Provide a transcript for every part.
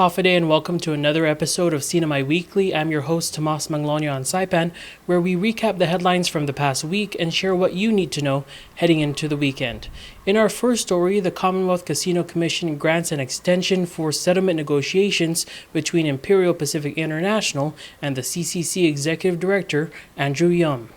Hafa Day and welcome to another episode of CNMI Weekly. I'm your host, Thomas Manglona on Saipan, where we recap the headlines from the past week and share what you need to know heading into the weekend. In our first story, the Commonwealth Casino Commission grants an extension for settlement negotiations between Imperial Pacific International and the CCC Executive Director, Andrew Yum.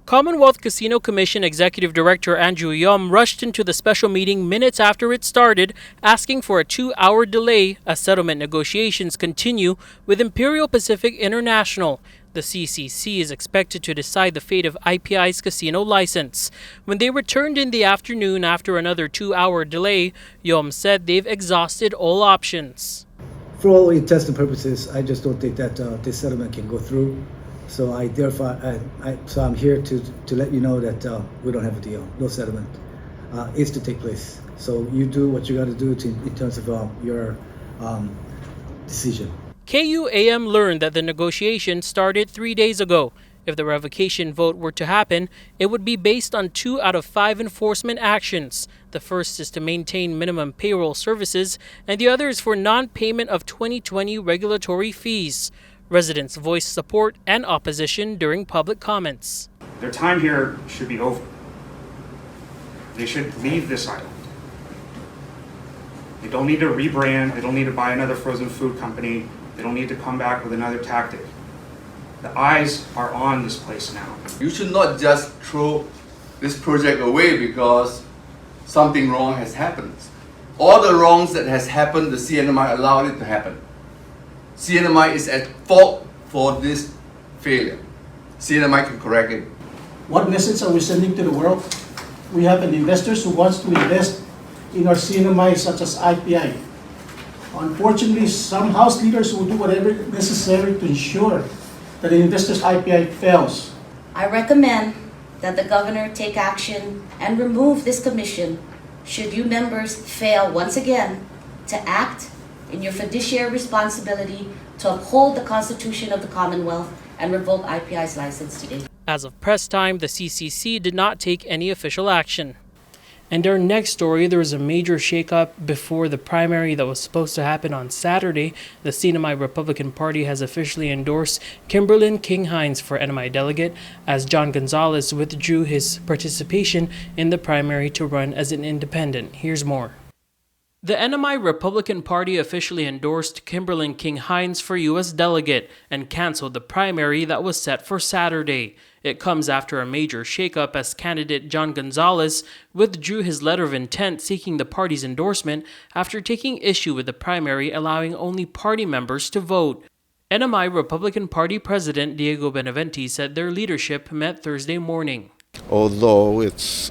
Commonwealth Casino Commission Executive Director Andrew Yum rushed into the special meeting minutes after it started, asking for a 2-hour delay as settlement negotiations continue with Imperial Pacific International. The CCC is expected to decide the fate of IPI's casino license. When they returned in the afternoon after another 2-hour delay, Yum said they've exhausted all options. For all intents and purposes, I just don't think that this settlement can go through. So I'm here to let you know that we don't have a deal. No settlement is to take place. So you do what you got to do in terms of your decision. KUAM learned that the negotiation started 3 days ago. If the revocation vote were to happen, it would be based on 2 out of 5 enforcement actions. The first is to maintain minimum payroll services, and the other is for non-payment of 2020 regulatory fees. Residents voiced support and opposition during public comments. Their time here should be over. They should leave this island. They don't need to rebrand. They don't need to buy another frozen food company. They don't need to come back with another tactic. The eyes are on this place now. You should not just throw this project away because something wrong has happened. All the wrongs that has happened, the CNMI allowed it to happen. CNMI is at fault for this failure. CNMI can correct it. What message are we sending to the world? We have an investors who wants to invest in our CNMI such as IPI. Unfortunately, some House leaders will do whatever necessary to ensure that the investors' IPI fails. I recommend that the governor take action and remove this commission should you members fail once again to act in your fiduciary responsibility to uphold the Constitution of the Commonwealth and revoke IPI's license today. As of press time, the CCC did not take any official action. And our next story, there was a major shakeup before the primary that was supposed to happen on Saturday. The CNMI Republican Party has officially endorsed Kimberlyn King-Hines for NMI delegate as John Gonzalez withdrew his participation in the primary to run as an independent. Here's more. The NMI Republican Party officially endorsed Kimberlyn King-Hines for U.S. delegate and canceled the primary that was set for Saturday. It comes after a major shakeup as candidate John Gonzalez withdrew his letter of intent seeking the party's endorsement after taking issue with the primary allowing only party members to vote. NMI Republican Party President Diego Benavente said their leadership met Thursday morning. Although it's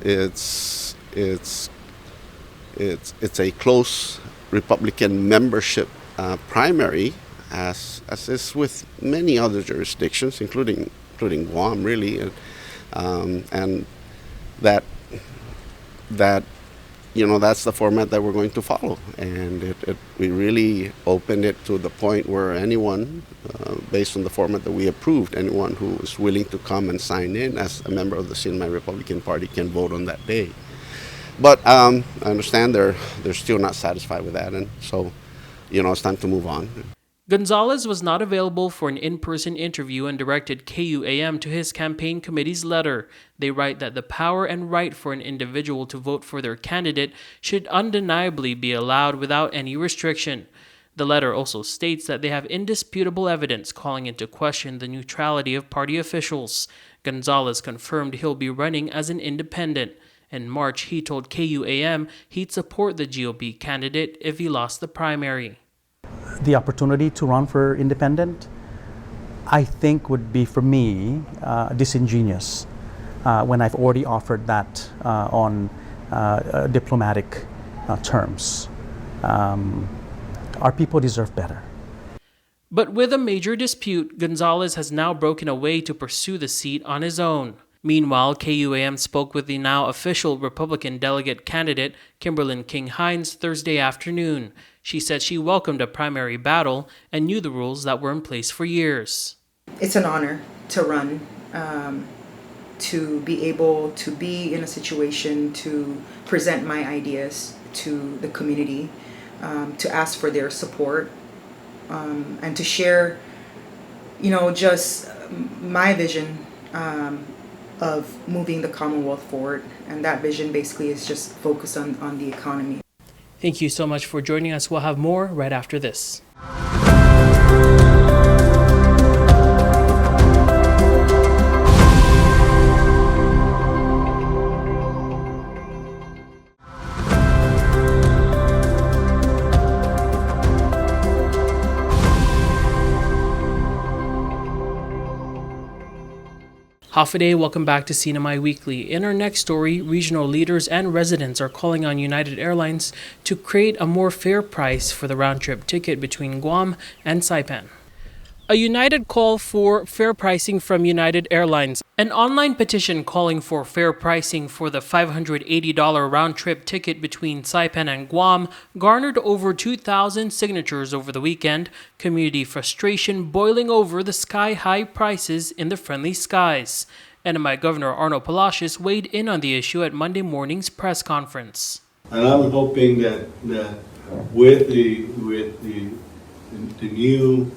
a close Republican membership primary, as is with many other jurisdictions, including Guam, really, and that that's the format that we're going to follow, and we really opened it to the point where anyone, based on the format that we approved, anyone who is willing to come and sign in as a member of the CNMI Republican Party can vote on that day. But I understand they're still not satisfied with that, and so, it's time to move on. Gonzalez was not available for an in-person interview and directed KUAM to his campaign committee's letter. They write that the power and right for an individual to vote for their candidate should undeniably be allowed without any restriction. The letter also states that they have indisputable evidence calling into question the neutrality of party officials. Gonzalez confirmed he'll be running as an independent. In March, he told KUAM he'd support the GOP candidate if he lost the primary. The opportunity to run for independent, I think, would be for me disingenuous when I've already offered that on diplomatic terms. Our people deserve better. But with a major dispute, Gonzalez has now broken away to pursue the seat on his own. Meanwhile, KUAM spoke with the now official Republican delegate candidate, Kimberlyn King-Hines, Thursday afternoon. She said she welcomed a primary battle and knew the rules that were in place for years. It's an honor to run, to be able to be in a situation to present my ideas to the community, to ask for their support, and to share, just my vision of moving the Commonwealth forward. And that vision basically is just focused on the economy. Thank you so much for joining us. We'll have more right after this. Half a day, welcome back to CNMI Weekly. In our next story, regional leaders and residents are calling on United Airlines to create a more fair price for the round-trip ticket between Guam and Saipan. A united call for fair pricing from United Airlines. An online petition calling for fair pricing for the $580 round-trip ticket between Saipan and Guam garnered over 2,000 signatures over the weekend, community frustration boiling over the sky-high prices in the friendly skies. NMI Governor Arnold Palacios weighed in on the issue at Monday morning's press conference. And I'm hoping that with the new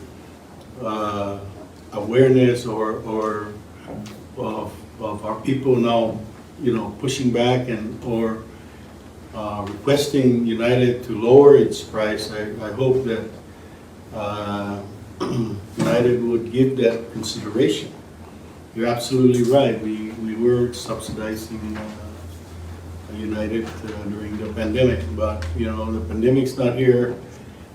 awareness or of our people now, pushing back or requesting United to lower its price, I hope that United would give that consideration. You're absolutely right. We were subsidizing United during the pandemic, but the pandemic's not here.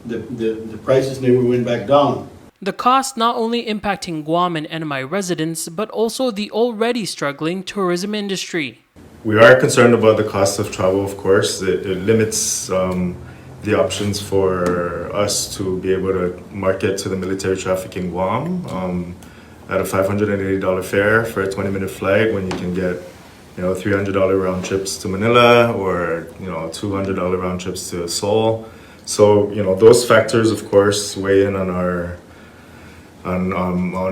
The prices never went back down. The cost not only impacting Guam and NMI residents, but also the already struggling tourism industry. We are concerned about the cost of travel, of course. It limits the options for us to be able to market to the military traffic in Guam at a $580 fare for a 20-minute flight when you can get $300 round trips to Manila or $200 round trips to Seoul. So those factors, of course, weigh in on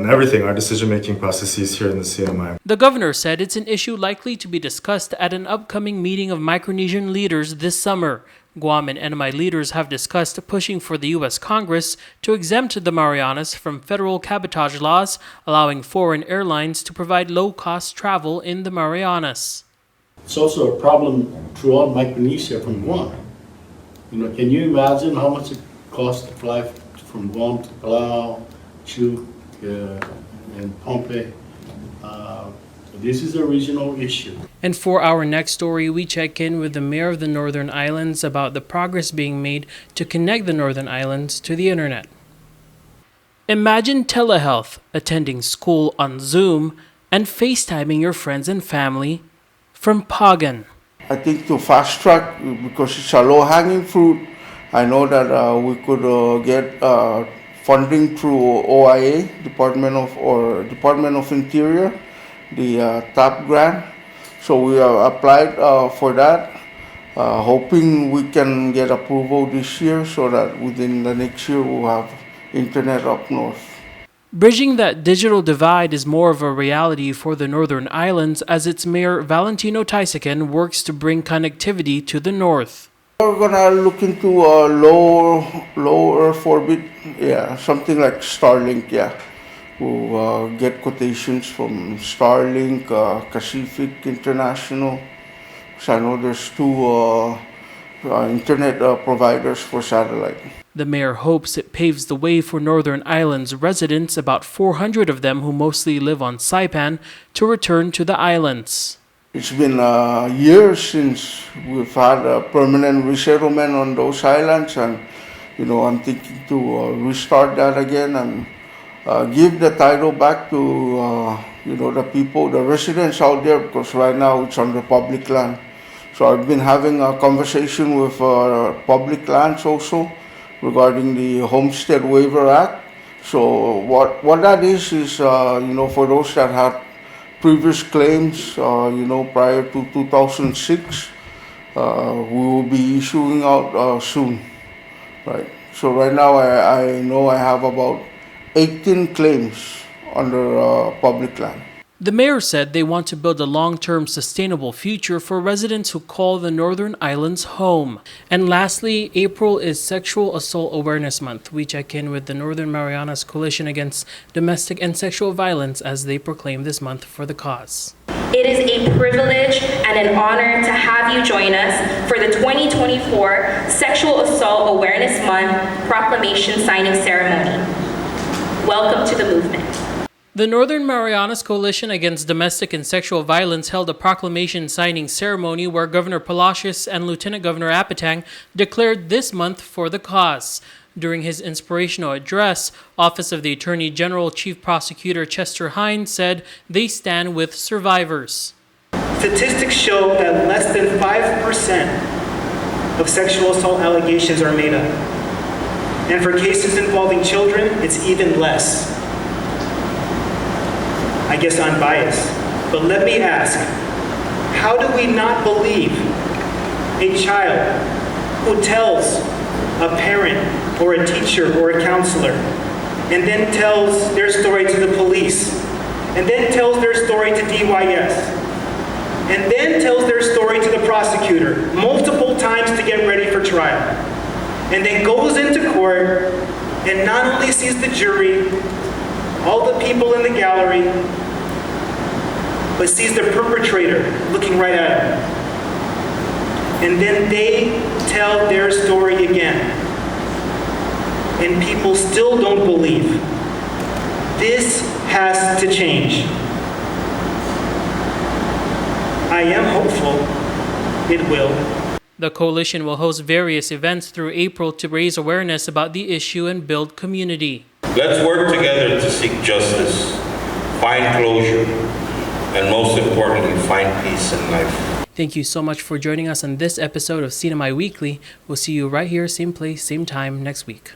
everything, our decision-making processes here in the CNMI. The governor said it's an issue likely to be discussed at an upcoming meeting of Micronesian leaders this summer. Guam and NMI leaders have discussed pushing for the U.S. Congress to exempt the Marianas from federal cabotage laws, allowing foreign airlines to provide low-cost travel in the Marianas. It's also a problem throughout Micronesia from Guam. Can you imagine how much it costs to fly from Guam to Palau, Chuuk, and Pohnpei? This is a regional issue. And for our next story, we check in with the mayor of the Northern Islands about the progress being made to connect the Northern Islands to the internet. Imagine telehealth, attending school on Zoom, and FaceTiming your friends and family from Pagan. I think to fast track, because it's a low-hanging fruit, I know that we could get funding through OIA, Department of Interior, the TAP grant. So we have applied for that, hoping we can get approval this year so that within the next year we'll have internet up north. Bridging that digital divide is more of a reality for the Northern Islands as its mayor Valentino Taisaken works to bring connectivity to the north. We're gonna look into low Earth orbit, something like Starlink, We'll get quotations from Starlink, Pacific International. So I know there's two internet providers for satellite. The mayor hopes it paves the way for Northern Islands residents, about 400 of them who mostly live on Saipan, to return to the islands. It's been years since we've had a permanent resettlement on those islands, and I'm thinking to restart that again and give the title back to the people, the residents out there, because right now it's on the public land. So I've been having a conversation with public lands also regarding the Homestead Waiver Act. So what that is for those that had previous claims, prior to 2006, we will be issuing out soon, right? So right now I know I have about 18 claims under public land. The mayor said they want to build a long-term sustainable future for residents who call the Northern Islands home. And lastly, April is Sexual Assault Awareness Month. We check in with the Northern Marianas Coalition Against Domestic and Sexual Violence as they proclaim this month for the cause. It is a privilege and an honor to have you join us for the 2024 Sexual Assault Awareness Month Proclamation Signing Ceremony. Welcome to the movement. The Northern Marianas Coalition Against Domestic and Sexual Violence held a proclamation signing ceremony where Governor Palacios and Lieutenant Governor Apatang declared this month for the cause. During his inspirational address, Office of the Attorney General Chief Prosecutor Chester Hines said they stand with survivors. Statistics show that less than 5% of sexual assault allegations are made up. And for cases involving children, it's even less. I guess I'm biased, but let me ask, how do we not believe a child who tells a parent or a teacher or a counselor and then tells their story to the police and then tells their story to DYS and then tells their story to the prosecutor multiple times to get ready for trial and then goes into court and not only sees the jury, all the people in the gallery, but sees the perpetrator looking right at him. And then they tell their story again. And people still don't believe. This has to change. I am hopeful it will. The coalition will host various events through April to raise awareness about the issue and build community. Let's work together to seek justice, find closure, and most importantly, find peace in life. Thank you so much for joining us on this episode of CNMI Weekly. We'll see you right here, same place, same time next week.